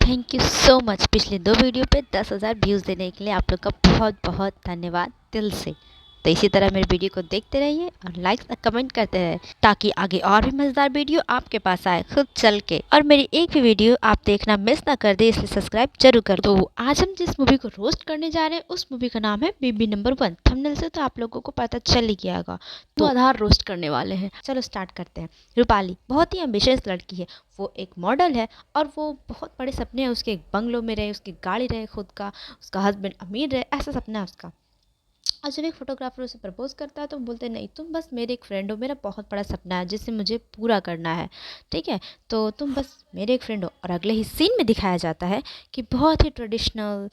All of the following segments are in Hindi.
थैंक यू सो मच पिछले 2 वीडियो पे 10,000 व्यूज़ देने के लिए आप लोग का बहुत बहुत धन्यवाद दिल से। तो इसी तरह मेरे वीडियो को देखते रहिए और लाइक और कमेंट करते रहिए ताकि आगे और भी मज़ेदार वीडियो आपके पास आए खुद चल के। और मेरी एक भी वीडियो आप देखना मिस ना कर दे, इसलिए सब्सक्राइब जरूर कर। तो आज हम जिस मूवी को रोस्ट करने जा रहे हैं उस मूवी का नाम है बीबी नंबर 1। थंबनेल से तो आप लोगों को पता चल ही गया होगा। तो आधार रोस्ट करने वाले हैं। चलो स्टार्ट करते हैं। रूपाली बहुत ही एम्बिशियस लड़की है। वो एक मॉडल है और वो बहुत बड़े सपने हैं उसके। एक बंगलो में रहे, उसकी गाड़ी रहे खुद का, उसका हस्बैंड अमीर रहे, ऐसा सपना है उसका। और जब एक फोटोग्राफर उसे प्रपोज करता है तो बोलते नहीं, तुम बस मेरे एक फ्रेंड हो, मेरा बहुत बड़ा सपना है जिसे मुझे पूरा करना है, ठीक है, तो तुम बस मेरे एक फ्रेंड हो। और अगले ही सीन में दिखाया जाता है कि बहुत ही ट्रेडिशनल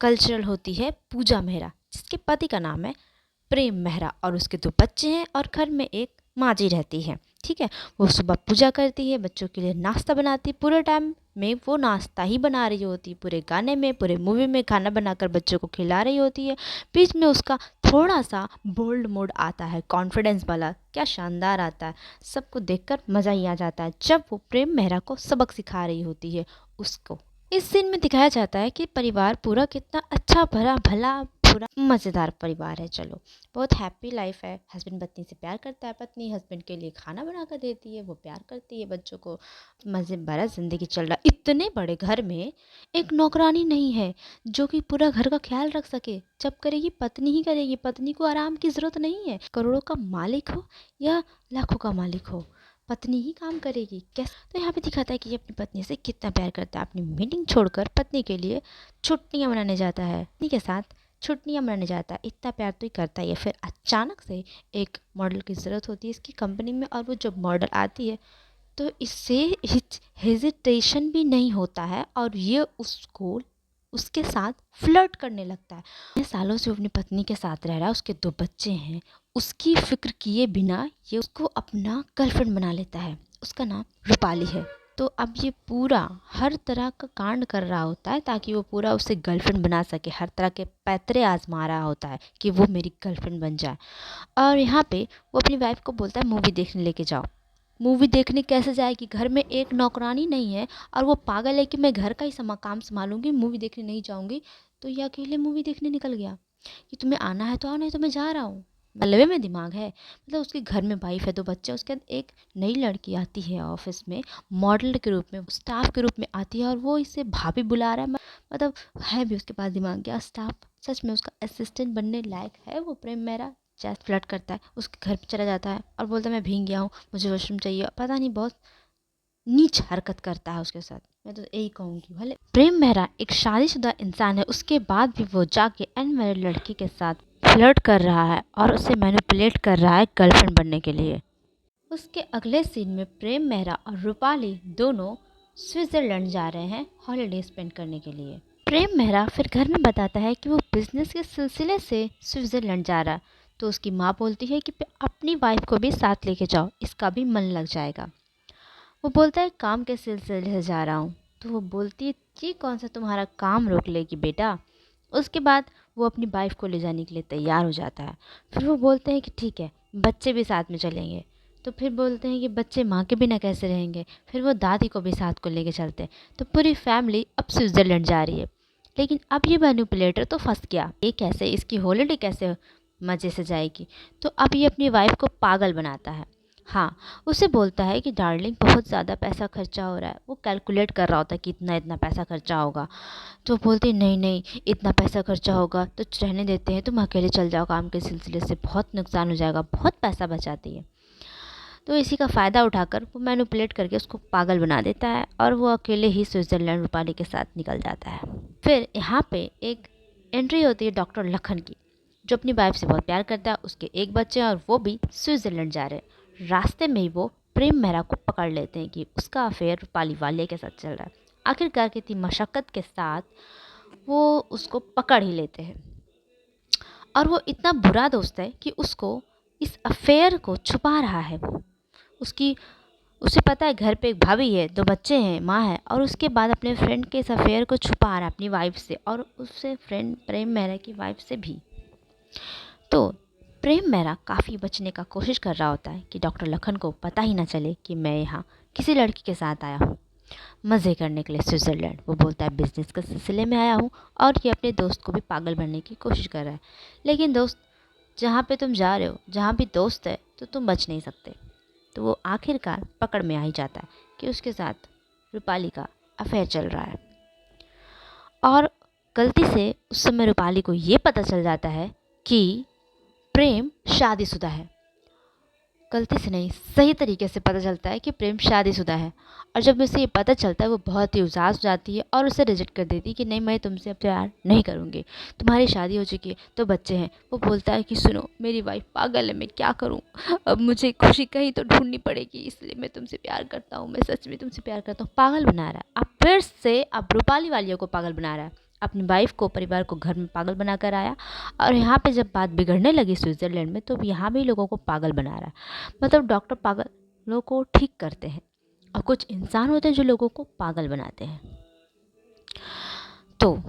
कल्चरल होती है पूजा मेहरा, जिसके पति का नाम है प्रेम मेहरा और उसके 2 बच्चे हैं और घर में एक माँ जी रहती है, ठीक है। वो सुबह पूजा करती है, बच्चों के लिए नाश्ता बनाती, पूरे टाइम में वो नाश्ता ही बना रही होती, पूरे गाने में पूरे मूवी में खाना बनाकर बच्चों को खिला रही होती है। बीच में उसका थोड़ा सा बोल्ड मोड आता है, कॉन्फिडेंस वाला, क्या शानदार आता है, सबको देखकर मज़ा ही आ जाता है जब वो प्रेम मेहरा को सबक सिखा रही होती है उसको। इस सीन में दिखाया जाता है कि परिवार पूरा कितना अच्छा भरा भला पूरा मज़ेदार परिवार है। चलो, बहुत हैप्पी लाइफ है। हस्बैंड पत्नी से प्यार करता है, पत्नी हस्बैंड के लिए खाना बना कर देती है, वो प्यार करती है, बच्चों को मज़े भरा ज़िंदगी चल रहा। इतने बड़े घर में एक नौकरानी नहीं है जो कि पूरा घर का ख्याल रख सके। जब करेगी पत्नी ही करेगी, पत्नी को आराम की ज़रूरत नहीं है। करोड़ों का मालिक हो या लाखों का मालिक हो, पत्नी ही काम करेगी। कैसे? तो यहाँ पे दिखाता है कि ये अपनी पत्नी से कितना प्यार करता है। अपनी मीटिंग छोड़कर पत्नी के लिए छुट्टियाँ मनाने जाता है, पत्नी के साथ छुट्टियाँ मनाने जाता है। इतना प्यार तो ही करता ही है। फिर अचानक से एक मॉडल की ज़रूरत होती है इसकी कंपनी में, और वो जब मॉडल आती है तो इससे हेजिटेशन भी नहीं होता है और ये उसको उसके साथ फ्लर्ट करने लगता है। ये सालों से अपनी पत्नी के साथ रह रहा है, उसके 2 बच्चे हैं, उसकी फिक्र किए बिना ये उसको अपना गर्लफ्रेंड बना लेता है। उसका नाम रूपाली है। तो अब ये पूरा हर तरह का कांड कर रहा होता है ताकि वो पूरा उसे गर्लफ्रेंड बना सके। हर तरह के पैतरे आजमा रहा होता है कि वो मेरी गर्लफ्रेंड बन जाए। और यहाँ पे वो अपनी वाइफ को बोलता है मूवी देखने लेके जाओ। मूवी देखने कैसे जाएगी, घर में एक नौकरानी नहीं है और वो पागल है कि मैं घर का ही काम संभालूंगी, मूवी देखने नहीं जाऊंगी। तो ये अकेले मूवी देखने निकल गया कि तुम्हें आना है तो आओ, नहीं तो मैं जा रहा हूँ। मलबे में दिमाग है। मतलब उसके घर में वाइफ है, 2 बच्चे, उसके बाद एक नई लड़की आती है ऑफिस में, मॉडल के रूप में, स्टाफ के रूप में आती है और वो इसे भाभी बुला रहा है। मतलब है भी उसके पास दिमाग, क्या स्टाफ सच में उसका असिस्टेंट बनने लायक है। वो प्रेम मेरा जैसे फ्लर्ट करता है, उसके घर पे चला जाता है और बोलता है मैं भीग गया हूँ, मुझे वॉशरूम चाहिए। पता नहीं बहुत नीच हरकत करता है उसके साथ। मैं तो यही कहूँगी, भले प्रेम मेहरा एक शादीशुदा इंसान है, उसके बाद भी वो जाके अनमैरिड लड़की के साथ फ्लर्ट कर रहा है और उसे मैनिपुलेट कर रहा है गर्लफ्रेंड बनने के लिए। उसके अगले सीन में प्रेम मेहरा और रूपाली दोनों स्विट्ज़रलैंड जा रहे हैं हॉलीडे स्पेंड करने के लिए। प्रेम मेहरा फिर घर में बताता है कि वो बिजनेस के सिलसिले से स्विट्ज़रलैंड जा रहा है। तो उसकी माँ बोलती है कि अपनी वाइफ को भी साथ लेके जाओ, इसका भी मन लग जाएगा। वो बोलता है काम के सिलसिले से जा रहा हूँ। तो वो बोलती है कि कौन सा तुम्हारा काम रोक लेगी बेटा। उसके बाद वो अपनी वाइफ को ले जाने के लिए तैयार हो जाता है। फिर वो बोलते हैं कि ठीक है, बच्चे भी साथ में चलेंगे। तो फिर बोलते हैं कि बच्चे माँ के बिना कैसे रहेंगे। फिर वो दादी को भी साथ को लेके चलते हैं। तो पूरी फैमिली अब स्विट्ज़रलैंड जा रही है। लेकिन अब ये मैनिपुलेटर तो फंस गया, ये कैसे, इसकी हॉलीडे कैसे मज़े से जाएगी। तो अब ये अपनी वाइफ को पागल बनाता है। हाँ, उसे बोलता है कि डार्लिंग बहुत ज़्यादा पैसा खर्चा हो रहा है। वो कैलकुलेट कर रहा होता है कि इतना इतना पैसा खर्चा होगा। तो बोलती नहीं नहीं, इतना पैसा खर्चा होगा तो रहने देते हैं, तुम अकेले चल जाओ, काम के सिलसिले से बहुत नुकसान हो जाएगा। बहुत पैसा बचाती है। तो इसी का फ़ायदा उठाकर वो मैनिपुलेट करके उसको पागल बना देता है और वो अकेले ही स्विट्ज़रलैंड रूपाली के साथ निकल जाता है। फिर यहाँ पे एक एंट्री होती है डॉक्टर लखन की, जो अपनी वाइफ से बहुत प्यार करता है। उसके 1 बच्चे हैं और वो भी स्विट्ज़रलैंड जा रहे हैं। रास्ते में ही वो प्रेम मेहरा को पकड़ लेते हैं कि उसका अफेयर रूपाली वाले के साथ चल रहा है। आखिरकार कितनी मशक्क़त के साथ वो उसको पकड़ ही लेते हैं। और वो इतना बुरा दोस्त है कि उसको इस अफेयर को छुपा रहा है। वो उसकी उसे पता है घर पे एक भाभी है, 2 बच्चे हैं, माँ है, और उसके बाद अपने फ्रेंड के इस अफेयर को छुपा रहा है अपनी वाइफ से और उससे फ्रेंड प्रेम मेहरा की वाइफ से भी। तो प्रेम मेहरा काफ़ी बचने का कोशिश कर रहा होता है कि डॉक्टर लखन को पता ही ना चले कि मैं यहाँ किसी लड़की के साथ आया हूँ। मज़े करने के लिए स्विट्ज़रलैंड। वो बोलता है बिजनेस के सिलसिले में आया हूँ और ये अपने दोस्त को भी पागल बनने की कोशिश कर रहा है। लेकिन दोस्त, जहाँ पे तुम जा रहे हो, जहाँ भी दोस्त है तो तुम बच नहीं सकते। तो वो आखिरकार पकड़ में आ ही जाता है कि उसके साथ रूपाली का अफेयर चल रहा है। और गलती से उस समय रूपाली को ये पता चल जाता है कि प्रेम शादीशुदा है। गलती से नहीं, सही तरीके से पता चलता है कि प्रेम शादीशुदा है। और जब उसे ये पता चलता है वो बहुत ही उदास हो जाती है और उसे रिजेक्ट कर देती है कि नहीं, मैं तुमसे अब प्यार नहीं करूँगी, तुम्हारी शादी हो चुकी है, तो बच्चे हैं। वो बोलता है कि सुनो, मेरी वाइफ पागल है, मैं क्या करूँ, अब मुझे खुशी कहीं तो ढूंढनी पड़ेगी, इसलिए मैं तुमसे प्यार करता हूँ, मैं सच में तुमसे प्यार करता हूँ। पागल बना रहा है अब, फिर से अब रूपाली वालियों को पागल बना रहा है। अपनी वाइफ को, परिवार को घर में पागल बना कर आया और यहाँ पे जब बात बिगड़ने लगी स्विट्ज़रलैंड में, तो यहाँ भी लोगों को पागल बना रहा है। मतलब डॉक्टर पागलों को ठीक करते हैं और कुछ इंसान होते हैं जो लोगों को पागल बनाते हैं। तो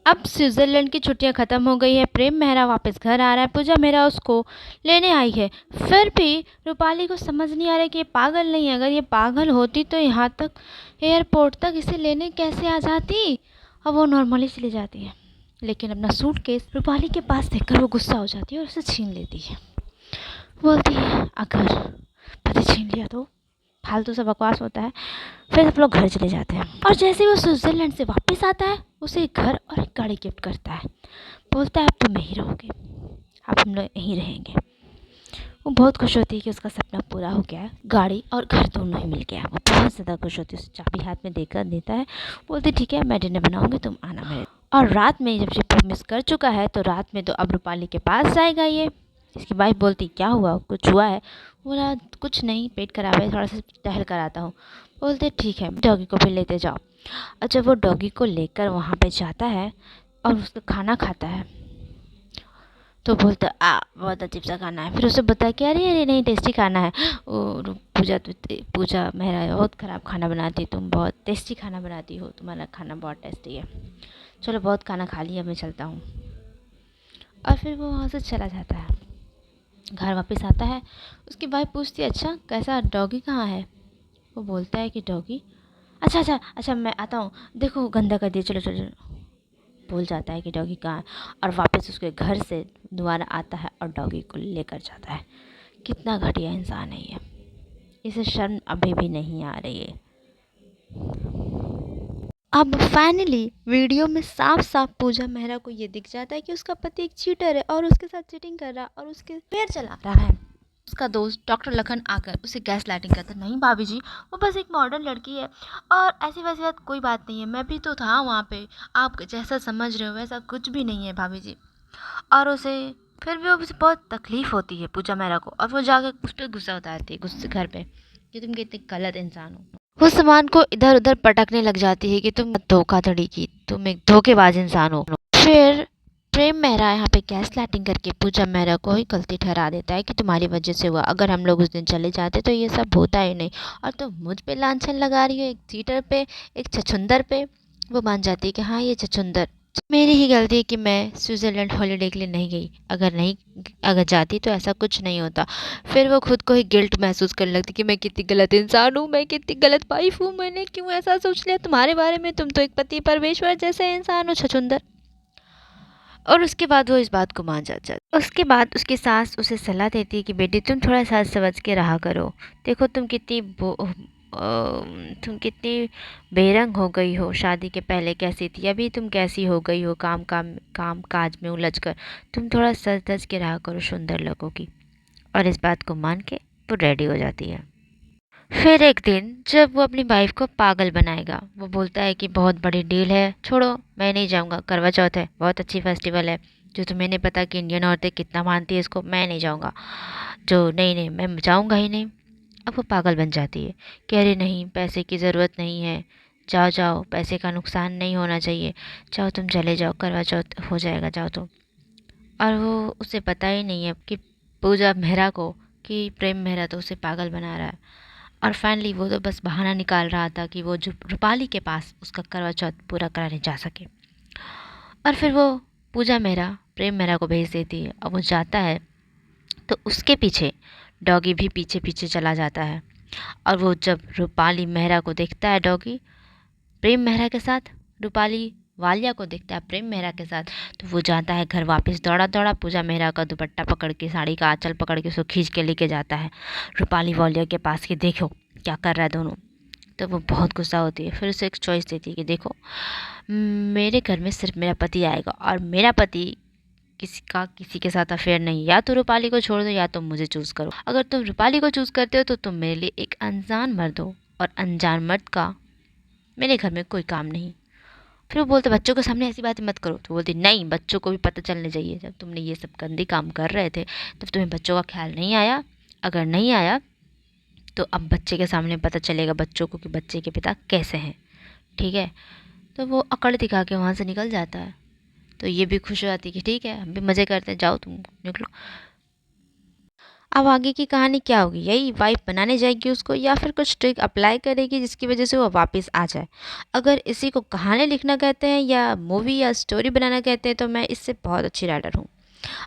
अब स्विट्ज़रलैंड की छुट्टियां ख़त्म हो गई है, प्रेम मेहरा वापस घर आ रहा है, पूजा मेहरा उसको लेने आई है। फिर भी रूपाली को समझ नहीं आ रहा है कि ये पागल नहीं है। अगर ये पागल होती तो यहाँ तक, एयरपोर्ट तक इसे लेने कैसे आ जाती। अब वो नॉर्मली चली जाती है, लेकिन अपना सूटकेस रूपाली के पास देखकर वो गुस्सा हो जाती है और उसे छीन लेती है। बोलती है अगर पति छीन लिया तो, फालतू सा बकवास होता है। फिर सब लोग घर चले जाते हैं और जैसे वो स्विट्ज़रलैंड से वापस आता है, उसे एक घर और एक गाड़ी गिफ्ट करता है। बोलता है अब तुम यहीं रहोगे, अब हम लोग यहीं रहेंगे। वो बहुत खुश होती है कि उसका सपना पूरा हो गया है, गाड़ी और घर दोनों ही मिल गया। वो बहुत ज़्यादा खुश होती है, उसे चाबी हाथ में देकर देता है। बोलती ठीक है, मैं डिनर बनाऊंगी, तुम आना मेरे। और रात में जब ये मिस कर चुका है, तो रात में तो अब रूपाली के पास जाएगा ये। इसकी वाइफ बोलती क्या हुआ, कुछ हुआ है। बोला कुछ नहीं, पेट खराब है, थोड़ा सा टहल कर आता हूँ। बोलते ठीक है, डॉगी को भी लेते जाओ। और जब वो डॉगी को लेकर वहाँ पे जाता है और उसका खाना खाता है, तो बोलता बहुत अजीब सा खाना है। फिर उसे बताया कि अरे अरे नहीं, टेस्टी खाना है। वो पूजा मेहरा बहुत ख़राब खाना बनाती, तुम बहुत टेस्टी खाना बनाती हो, तुम्हारा खाना बहुत टेस्टी है, चलो बहुत खाना खा लिया, मैं चलता हूँ। और फिर वो वहाँ से चला जाता है, घर वापस आता है। उसकी वाइफ पूछती है अच्छा कैसा, डॉगी कहाँ है। वो बोलता है कि डॉगी, अच्छा अच्छा अच्छा मैं आता हूँ, देखो गंदा कर दिया, चलो चलो चलो। भूल जाता है कि डॉगी कहाँ है और वापस उसके घर से दोबारा आता है और डॉगी को लेकर जाता है। कितना घटिया इंसान है ये, इसे शर्म अभी भी नहीं आ रही है। अब फाइनली वीडियो में साफ साफ पूजा मेहरा को ये दिख जाता है कि उसका पति एक चीटर है और उसके साथ चीटिंग कर रहा है और उसके पैर चला रहा है। उसका दोस्त डॉक्टर लखन आकर उसे गैस लाइटिंग करता है, नहीं भाभी जी, वो बस एक मॉडर्न लड़की है और ऐसी वैसी बात कोई बात नहीं है, मैं भी तो था वहाँ पे, आप जैसा समझ रहे हो वैसा कुछ भी नहीं है भाभी जी। और उसे फिर भी उसे बहुत तकलीफ़ होती है पूजा मेहरा को, और वो जाकर उस पर गुस्सा उतारती है, गुस्से घर पे, कि तुम कितने गलत इंसान हो। वो सामान को इधर उधर पटकने लग जाती है कि तुम धोखाधड़ी की, तुम एक धोखेबाज इंसान हो। फिर प्रेम मेहरा यहाँ पे गैस लाइटिंग करके पूजा मेहरा को ही गलती ठहरा देता है कि तुम्हारी वजह से हुआ, अगर हम लोग उस दिन चले जाते तो ये सब होता ही नहीं, और तुम मुझ पे लांछन लगा रही हो, एक चीटर पे, एक छछुंदर पे। वो मान जाती है कि हाँ ये छछुंदर मेरी ही गलती है कि मैं स्विट्ज़रलैंड हॉलीडे के लिए नहीं गई, अगर जाती तो ऐसा कुछ नहीं होता। फिर वो खुद को ही गिल्ट महसूस करने लगती कि मैं कितनी गलत इंसान हूँ, मैं कितनी गलत वाइफ हूँ, मैंने क्यों ऐसा सोच लिया तुम्हारे बारे में, तुम तो एक पति परमेश्वर जैसे इंसान हो छछुंदर। और उसके बाद वो इस बात को मान जाता है। उसके बाद उसकी सास उसे सलाह देती है कि बेटी तुम थोड़ा साथ समझ के रहा करो, देखो तुम कितनी बेरंग हो गई हो, शादी के पहले कैसी थी, अभी तुम कैसी हो गई हो, काम काज में उलझ कर, तुम थोड़ा सच धज के रहा करो, सुंदर लगोगी। और इस बात को मान के वो रेडी हो जाती है। फिर एक दिन जब वो अपनी वाइफ को पागल बनाएगा, वो बोलता है कि बहुत बड़ी डील है, छोड़ो मैं नहीं जाऊँगा, करवा चौथ है, बहुत अच्छी फेस्टिवल है, जो तुम्हें नहीं पता कि इंडियन औरतें कितना मानती है इसको, मैं नहीं जाऊँगा, जो नहीं नहीं मैं जाऊँगा ही नहीं। अब वो पागल बन जाती है कि अरे नहीं, पैसे की ज़रूरत नहीं है, जाओ जाओ, पैसे का नुकसान नहीं होना चाहिए, जाओ तुम चले जाओ, करवा चौथ हो जाएगा, जाओ तुम। और वो उसे पता ही नहीं है कि पूजा मेहरा को, कि प्रेम मेहरा तो उसे पागल बना रहा है। और फाइनली वो तो बस बहाना निकाल रहा था कि वो जो रूपाली के पास उसका करवा चौथ पूरा कराने जा सके। और फिर वो पूजा मेहरा प्रेम मेहरा को भेज देती है और वो जाता है, तो उसके पीछे डॉगी भी पीछे पीछे चला जाता है। और वो जब रूपाली मेहरा को देखता है डॉगी प्रेम मेहरा के साथ, रूपाली वालिया को देखता है प्रेम मेहरा के साथ, तो वो जाता है घर वापस दौड़ा दौड़ा, पूजा मेहरा का दुपट्टा पकड़ के, साड़ी का आंचल पकड़ के उसको खींच के लेके जाता है रूपाली वालिया के पास कि देखो क्या कर रहा है दोनों। तो वो बहुत गुस्सा होती है, फिर उसे एक चॉइस देती है कि देखो मेरे घर में सिर्फ मेरा पति आएगा और मेरा पति किसी के साथ अफेयर नहीं, या तो रूपाली को छोड़ दो या तो मुझे चूज़ करो। अगर तुम रूपाली को चूज़ करते हो तो तुम मेरे लिए एक अनजान मर्द हो, और अनजान मर्द का मेरे घर में कोई काम नहीं। फिर वो बोलते बच्चों के सामने ऐसी बातें मत करो, तो बोलती नहीं, बच्चों को भी पता चलने चाहिए, जब तुमने ये सब गंदे काम कर रहे थे तब तुम्हें बच्चों का ख्याल नहीं आया, अगर नहीं आया तो अब बच्चे के सामने पता चलेगा बच्चों को कि बच्चे के पिता कैसे हैं, ठीक है। तो वो अकड़ दिखा के वहाँ से निकल जाता है। तो ये भी खुश हो जाती है कि ठीक है हम भी मज़े करते हैं, जाओ तुम निकलो। अब आगे की कहानी क्या होगी, यही वाइफ बनाने जाएगी उसको या फिर कुछ ट्रिक अप्लाई करेगी जिसकी वजह से वो वापस आ जाए। अगर इसी को कहानी लिखना कहते हैं या मूवी या स्टोरी बनाना कहते हैं तो मैं इससे बहुत अच्छी राइटर हूँ।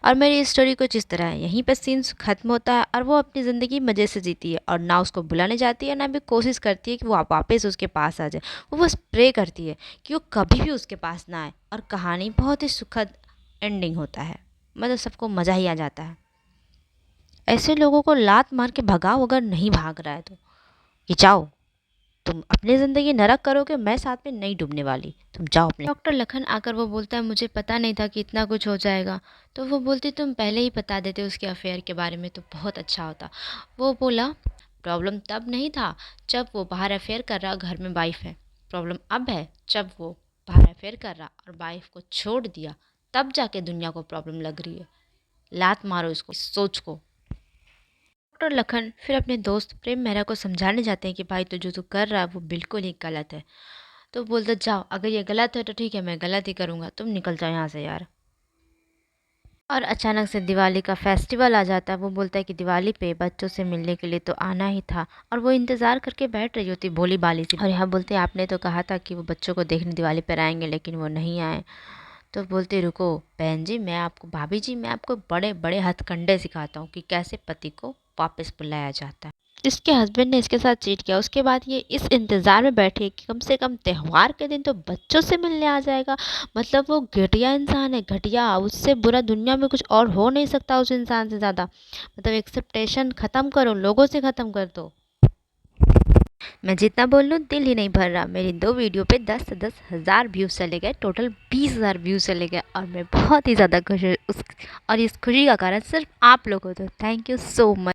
और मेरी स्टोरी कुछ इस तरह है, यहीं पर सीन्स खत्म होता है और वो अपनी ज़िंदगी मज़े से जीती है और ना उसको बुलाने जाती है ना भी कोशिश करती है कि वो वापस उसके पास आ जाए। वो बस प्रे करती है कि वो कभी भी उसके पास ना आए, और कहानी बहुत ही सुखद एंडिंग होता है, मतलब सबको मज़ा ही आ जाता है। ऐसे लोगों को लात मार के भगाओ अगर नहीं भाग रहा है तो, कि जाओ तुम अपनी ज़िंदगी नरक करोगे, मैं साथ में नहीं डूबने वाली, तुम जाओ अपने। डॉक्टर लखन आकर वो बोलता है मुझे पता नहीं था कि इतना कुछ हो जाएगा। तो वो बोलती तुम पहले ही बता देते उसके अफेयर के बारे में तो बहुत अच्छा होता। वो बोला प्रॉब्लम तब नहीं था जब वो बाहर अफेयर कर रहा, घर में वाइफ है, प्रॉब्लम अब है जब वो बाहर अफेयर कर रहा और वाइफ को छोड़ दिया, तब जाके दुनिया को प्रॉब्लम लग रही है। लात मारो इसको, इस सोच को। डॉक्टर लखन फिर अपने दोस्त प्रेम मेहरा को समझाने जाते हैं कि भाई तो जो तू कर रहा है वो बिल्कुल ही गलत है। तो बोलता जाओ अगर ये गलत है तो ठीक है, मैं गलत ही करूँगा, तुम निकल जाओ यहाँ से यार। और अचानक से दिवाली का फेस्टिवल आ जाता है। वो बोलता है कि दिवाली पे बच्चों से मिलने के लिए तो आना ही था, और वो इंतज़ार करके बैठ रही होती भोली बाली सी। और यहाँ बोलते हैं आपने तो कहा था कि वो बच्चों को देखने दिवाली पर आएंगे लेकिन वो नहीं आए। तो बोलते रुको बहन जी, मैं आपको, भाभी जी मैं आपको बड़े बड़े हथकंडे सिखाता हूँ कि कैसे पति को वापस बुलाया जाता है। इसके हस्बैंड ने इसके साथ चीट किया, उसके बाद ये इस इंतज़ार में बैठी है कि कम से कम त्यौहार के दिन तो बच्चों से मिलने आ जाएगा। मतलब वो घटिया इंसान है, घटिया, उससे बुरा दुनिया में कुछ और हो नहीं सकता उस इंसान से ज़्यादा। मतलब एक्सेप्टेशन ख़त्म करो, लोगों से ख़त्म कर दो। मैं जितना बोल लूँ दिल ही नहीं भर रहा। मेरी 2 वीडियो पे 10 से 10,000 व्यूज़ चले गए, टोटल 20,000 व्यूज़ चले गए, और मैं बहुत ही ज़्यादा खुश हूँ और इस खुशी का कारण सिर्फ आप लोग हो, तो थैंक यू सो मच।